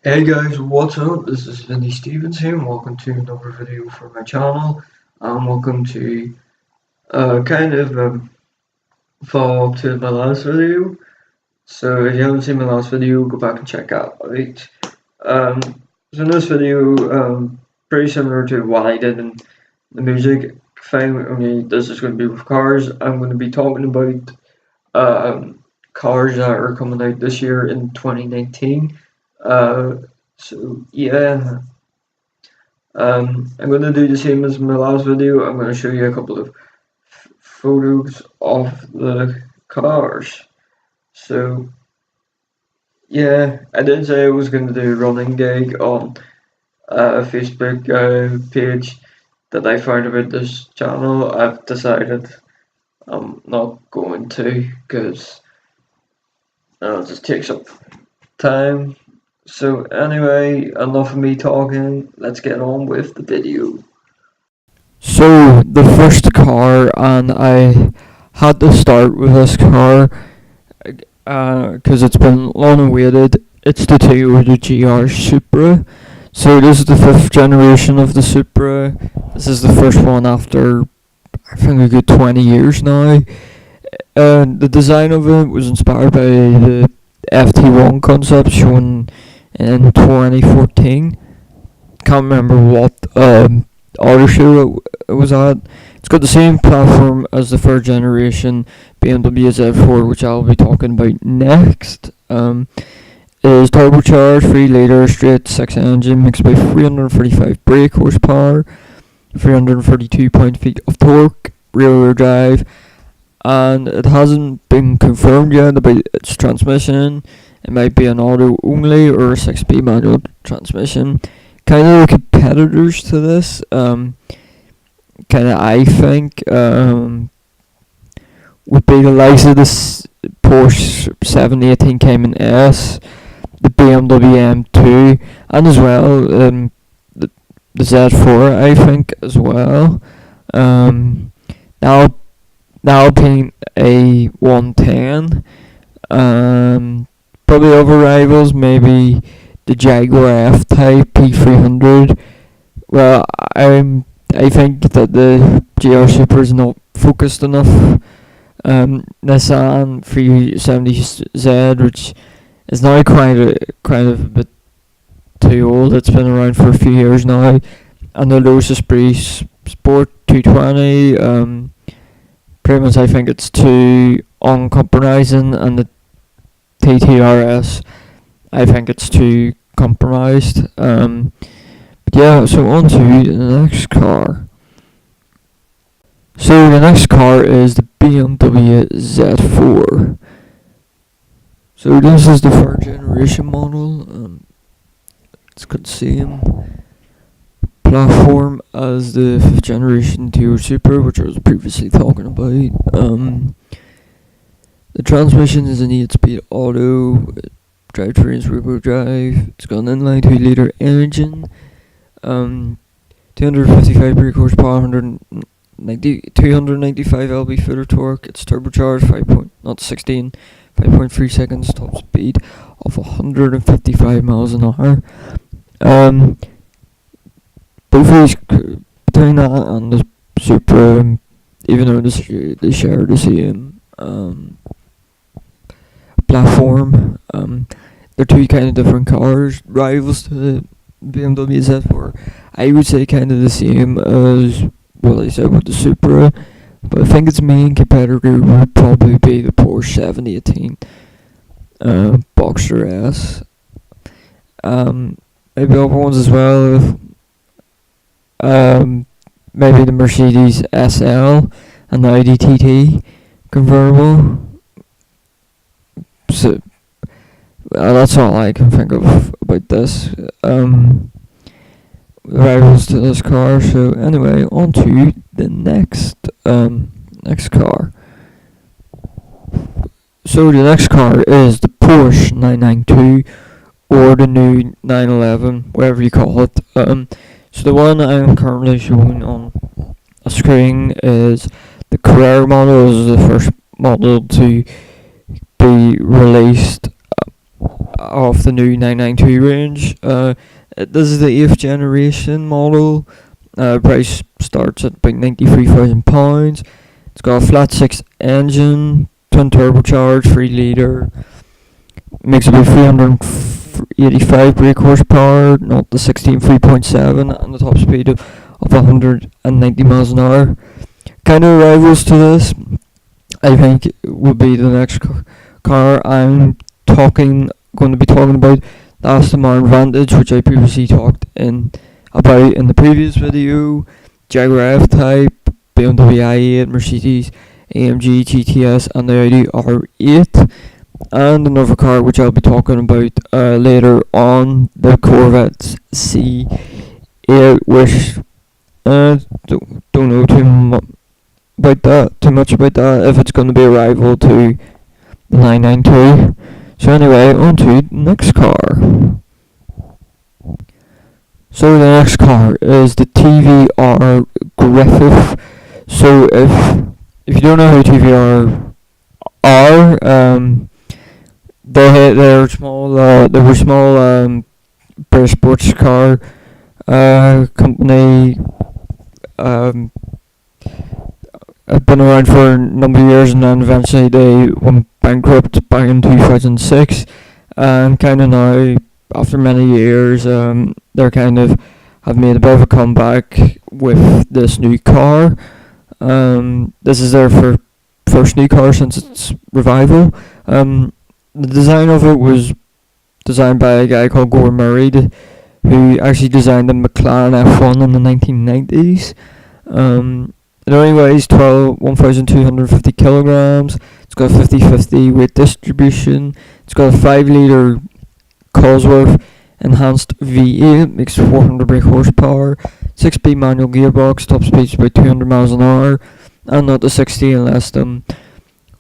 Hey guys, what's up? This is Vinnie Stevens here, and welcome to another video for my channel. And welcome to kind of follow up to my last video. So if you haven't seen my last video, go back and check out. Right? Um, so in this video, pretty similar to what I did in the music thing. Only this is going to be with cars. I'm going to be talking about cars that are coming out this year in 2019. So yeah, I'm going to do the same as my last video. I'm going to show you a couple of photos of the cars. So yeah, I did say I was going to do a running gag on a Facebook page that I found about this channel. I've decided I'm not going to because it just takes up time. So anyway, enough of me talking. Let's get on with the video. So the first car, and I had to start with this car because it's been long awaited. It's the Toyota GR Supra. So this is the fifth generation of the Supra. This is the first one after I think a good 20 years now. The design of it was inspired by the FT1 concept shown in 2014. Can't remember what auto show it was at. It's got the same platform as the third generation BMW Z4, which I'll be talking about next. It is turbocharged, 3 litre straight 6 engine, mixed by 335 brake horsepower, 332 pound-feet of torque, rear-wheel drive, and it hasn't been confirmed yet about its transmission. It might be an auto only or a 6-speed manual transmission. Kind of the competitors to this, I think, would be the likes of this Porsche 718 Cayman S, the BMW M2, and as well the Z4, I think, as well. Now Alpine A110. Probably other rivals, maybe the Jaguar F-Type P300. Well, I think that the GR Super is not focused enough. Nissan 370Z, which is now quite a bit too old. It's been around for a few years now. And the Lotus Breeze Sport 220. Pretty much I think it's too uncompromising, and the TTRS, I think it's too compromised. But yeah, so on to the next car. So the next car is the BMW Z4. So this is the third generation model. It's got the same platform as the fifth generation Toyota Supra, which I was previously talking about. The transmission is an 8-speed auto. Drivetrain is rear-wheel drive. It's got an inline 2-litre engine. 255 brake horsepower, 295 lb-foot of torque. It's turbocharged, 5.3 seconds top speed of 155 miles an hour. Both of these, between that and the Supra, even though they share the same platform, they're two kind of different cars, rivals to the BMW Z4. I would say kind of the same as what I said with the Supra, but I think its main competitor would probably be the Porsche 718 Boxster S. Maybe other ones as well. Maybe the Mercedes SL and the Audi TT convertible. So that's all I can think of about this. Rivals to this car. So anyway, on to the next car. So the next car is the Porsche 992 or the new 911, whatever you call it. So the one I'm currently showing on a screen is the Carrera model. This is the first model to be released of the new 992 range. This is the 8th generation model. Price starts at about £93,000. It's got a flat 6 engine, twin turbocharged, 3 litre, makes about 385 brake horsepower, not the 16 3.7, and the top speed of 190 miles an hour. Kind of rivals to this, I think, would be the next car I'm going to be talking about, the Aston Martin Vantage, which I previously talked about in the previous video, Jaguar F-Type, BMW i8, Mercedes AMG GTS, and the Audi R8, and another car which I'll be talking about later on, the Corvette C8, which don't know too much about that, if it's going to be a rival to the 992. So anyway, on to the next car. So the next car is the TVR Griffith. So if you don't know who TVR are, they're small. They were small British sports car company. Have been around for a number of years, and then eventually they went bankrupt back in 2006, and kind of now, after many years, they're kind of have made a bit of a comeback with this new car. This is their first new car since its revival. The design of it was designed by a guy called Gore Murray, who actually designed the McLaren F1 in the 1990s. It only weighs 1,250 kilograms. It's got a 50-50 weight distribution. It's got a 5 litre Cosworth enhanced V8, makes 400 brake horsepower, 6-speed manual gearbox, top speed is about 200 miles an hour, and not to 60 in less than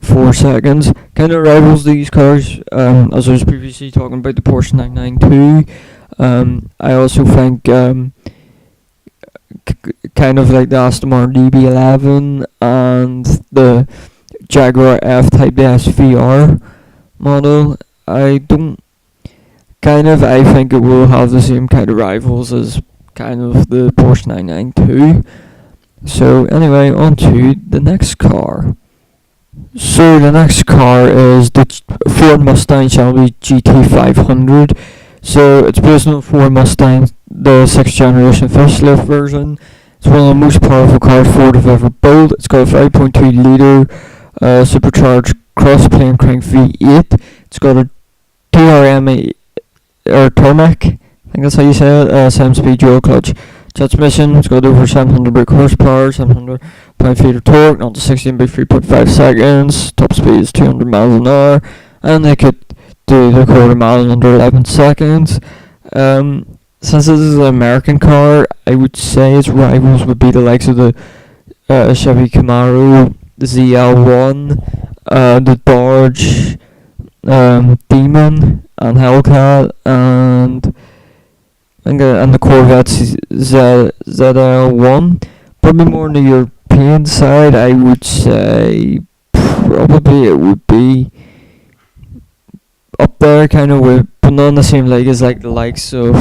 4 seconds. Kind of rivals these cars, as I was previously talking about the Porsche 992. I also think kind of like the Aston Martin DB11 and the Jaguar F-Type SVR model. I think it will have the same kind of rivals as kind of the Porsche 992. So anyway, on to the next car. So the next car is the Ford Mustang Shelby GT500. So it's based on the Ford Mustang, the 6th generation facelift version. It's one of the most powerful cars Ford have ever built. It's got a 5.2 litre supercharged cross-plane crank V8. It's got a TRM or Tarmac, I think that's how you say it, 7-speed dual clutch transmission. It's got over 700 brake horsepower, 700 pound-feet of torque, not to 60 in about 3.5 seconds. Top speed is 200 miles an hour, and they could do the quarter mile in under 11 seconds. Since this is an American car, I would say its rivals would be the likes of the Chevy Camaro, the ZL1, the Dodge Demon and Hellcat, and the Corvette ZL1. Probably more on the European side, I would say probably it would be up there, kind of with, but not in the same league as like the likes of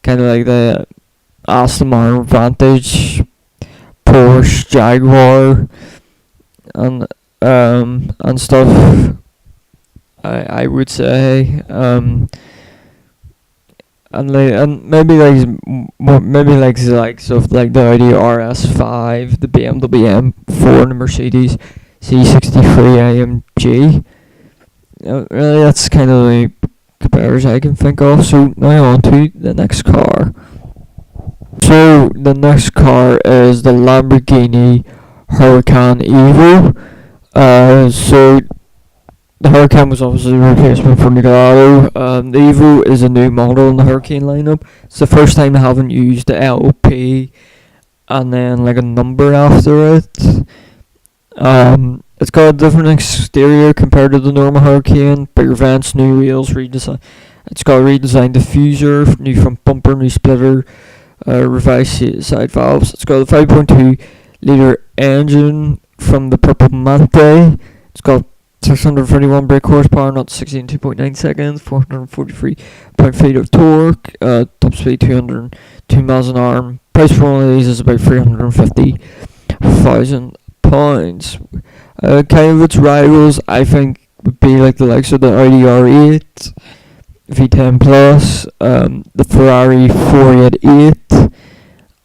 kind of like the Aston Martin Vantage, Porsche, Jaguar, and stuff. I would say, and maybe like stuff like the Audi RS5, the BMW M4, and the Mercedes C63 AMG. Really, that's kind of the compares I can think of. So now on to the next car. So the next car is the Lamborghini Huracan Evo. So the Huracan was obviously a replacement for the Gallardo. The Evo is a new model in the Huracan lineup. It's the first time they haven't used the LP and then like a number after it. It's got a different exterior compared to the normal Huracan. Bigger vents, new wheels, redesign. It's got a redesigned diffuser, new front bumper, new splitter, revised side valves. It's got a 5.2 litre engine from the Purple Mante. It's got 631 brake horsepower, not 62.9 seconds, 443 feet of torque, top speed 202 miles an hour. Price for one of these is about £350,000. Kind of its rivals, I think, would be like the likes of the Audi R8, V10 Plus, the Ferrari 488,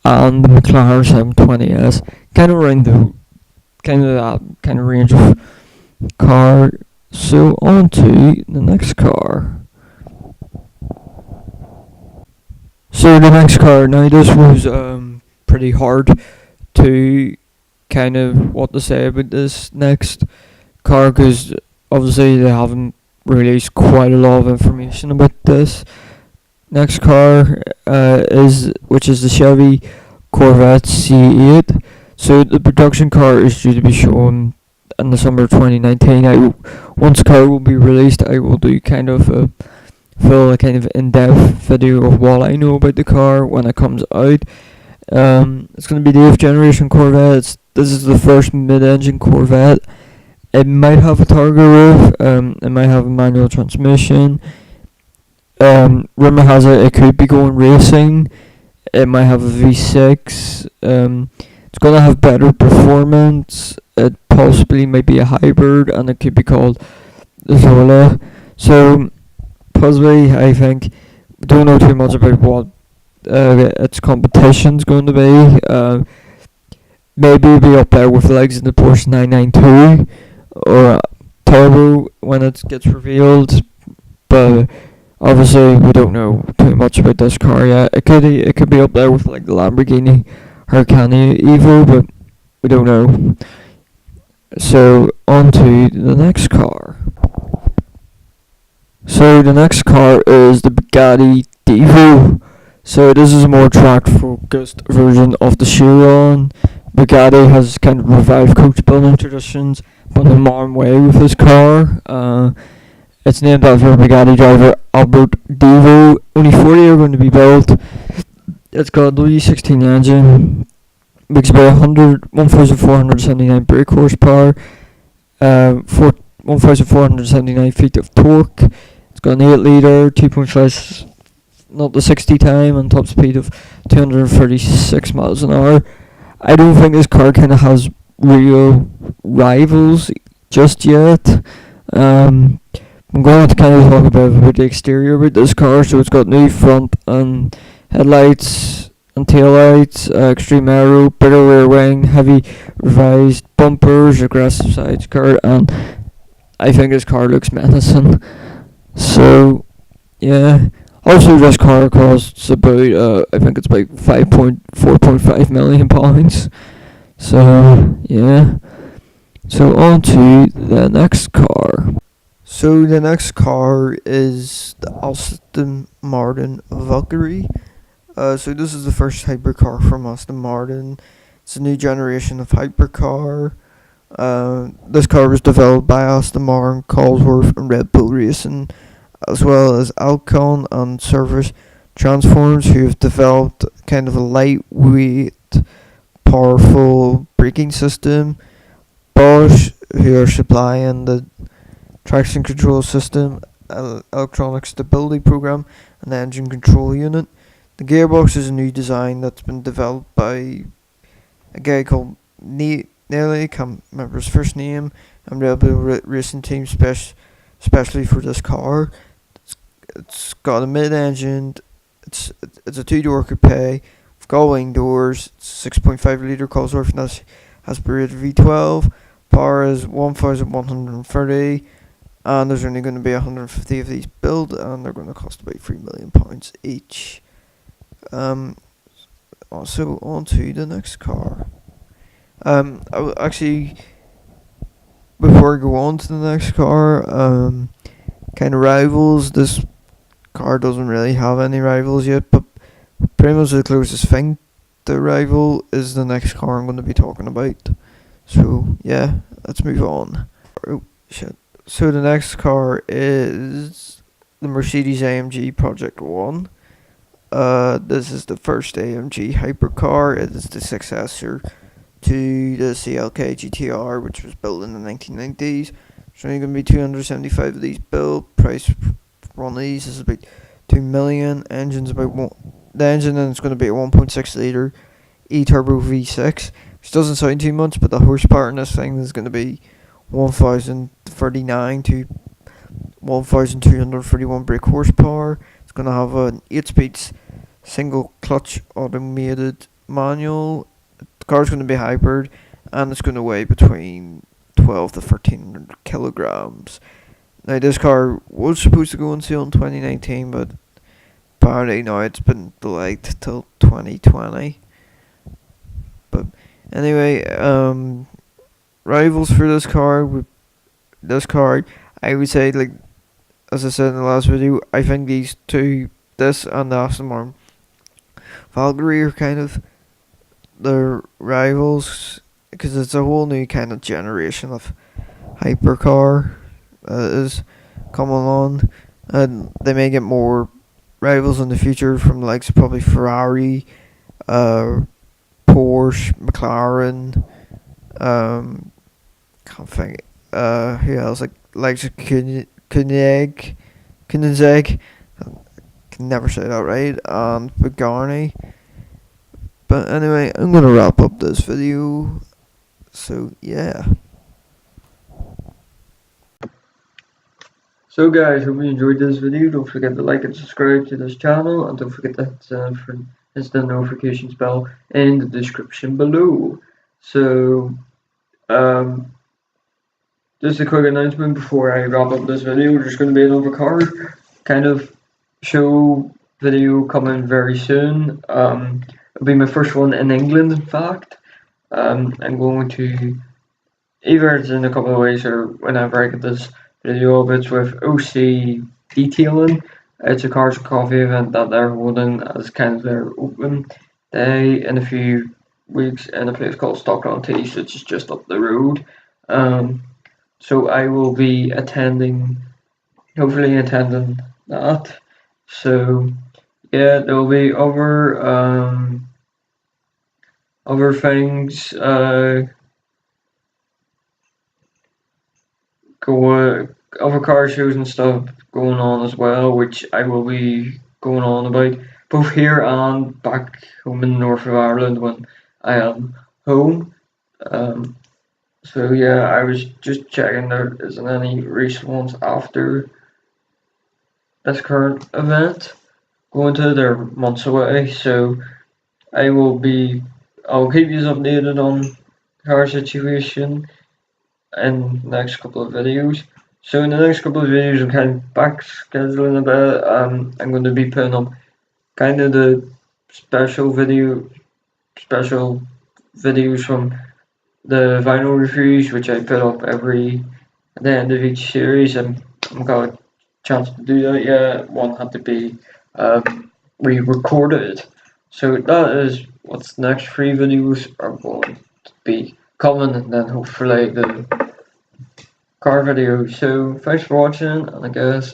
and the McLaren 720S. Kind of around the that kind of range of car. So on to the next car. So the next car, now this was pretty hard to kind of what to say about this next car, because obviously they haven't released quite a lot of information about this next car, which is the Chevy Corvette C8. So the production car is due to be shown in the summer of 2019. Once the car will be released, I will do kind of a full kind of in-depth video of what I know about the car when it comes out. It's going to be the 8th generation Corvette. This is the first mid-engine Corvette. It might have a Targa roof. It might have a manual transmission. Rumor has it could be going racing. It might have a V6. It's going to have better performance. It possibly might be a hybrid, and it could be called Zola. So, possibly, I think, we don't know too much about what its competition's going to be. Maybe it'll be up there with the legs in the Porsche 992 or Turbo when it gets revealed, but obviously we don't know too much about this car yet. It could be up there with like the Lamborghini Huracan Evo, but we don't know. So on to the next car. So the next car is the Bugatti Divo. So this is a more track-focused version of the Chiron. Bugatti has kind of revived coach building traditions, but in a modern way with this car. It's named after Bugatti driver Albert Divo. Only 40 are going to be built. It's got a W16 engine, makes about 1,479 brake horsepower, 1,479 feet of torque. It's got an 8-litre, 2.5 not the 60 time, and top speed of 236 miles an hour. I don't think this car kind of has real rivals just yet. I'm going to kind of talk about the exterior about this car. So it's got new front and headlights and taillights, extreme aero, bigger rear wing, heavy revised bumpers, aggressive side skirt, and I think this car looks menacing. So yeah. Also, this car costs about, I think it's about £4.5 million. So, yeah. So, on to the next car. So, the next car is the Aston Martin Valkyrie. So, this is the first hypercar from Aston Martin. It's a new generation of hypercar. This car was developed by Aston Martin, Cosworth, and Red Bull Racing, as well as Alcon and Service Transforms, who have developed kind of a lightweight, powerful braking system. Bosch, who are supplying the traction control system, electronic stability program, and the engine control unit. The gearbox is a new design that's been developed by a guy called Nelly, can't remember his first name, and Red Bull Racing Team especially for this car. It's got a mid-engine. It's a 2-door coupe. It's got wing doors. It's 6.5-litre Cosworth aspirated V12. Power is 1,130, and there's only going to be 150 of these built, and they're going to cost about £3 million each. Also, on to the next car. Actually, before I go on to the next car, kind of rivals. This car doesn't really have any rivals yet, but pretty much the closest thing to rival is the next car I'm going to be talking about. So yeah, let's move on. Oh shit. So the next car is the Mercedes AMG Project 1. This is the first AMG hypercar. It is the successor to the CLK GTR, which was built in the 1990s. There's only going to be 275 of these built. Price for one of these is about 2 million. Engine's about one. The engine then is going to be a 1.6 liter e-turbo V6, which doesn't sound too much, but the horsepower in this thing is going to be 1,039 to 1,231 brake horsepower. It's going to have an 8-speed single clutch automated manual. The car's going to be hybrid, and it's going to weigh between 12 to 1,300 kilograms. Now, this car was supposed to go on sale in 2019, but apparently now it's been delayed till 2020. But anyway, rivals for this car. I would say, like as I said in the last video, I think these two, this and the Aston Martin Valkyrie, are kind of the rivals, because it's a whole new kind of generation of hypercar that is coming on, and they may get more rivals in the future from the likes of probably Ferrari, Porsche, McLaren, can't think, who else, like Koenigsegg, can never say that right, and Pagani. But anyway, I'm gonna wrap up this video. So yeah. So guys, hope you enjoyed this video. Don't forget to like and subscribe to this channel, and don't forget to hit the notifications bell in the description below. So just a quick announcement before I wrap up this video. There's going to be another car kind of show video coming very soon. It'll be my first one in England, in fact. I'm going to, either it's in a couple of ways or whenever I get this video up, it's with OC Detailing. It's a Cars and Coffee event that they're holding as kind of their open day in a few weeks in a place called Stockton-on-Tees, which is just up the road. So I will be hopefully attending that. So yeah, there will be other things other car shows and stuff going on as well, which I will be going on about both here and back home in the north of Ireland when I am home. So yeah, I was just checking there isn't any recent ones after this current event going to. They're months away, so I'll keep you updated on car situation in the next couple of videos. So in the next couple of videos, I'm kind of back scheduling a bit. I'm going to be putting up kind of the special videos from the vinyl reviews, which I put up at the end of each series. I haven't got a chance to do that yet. One had to be re-recorded. So that is what's next. 3 videos are going to be coming, and then hopefully the car video. So thanks for watching, and I guess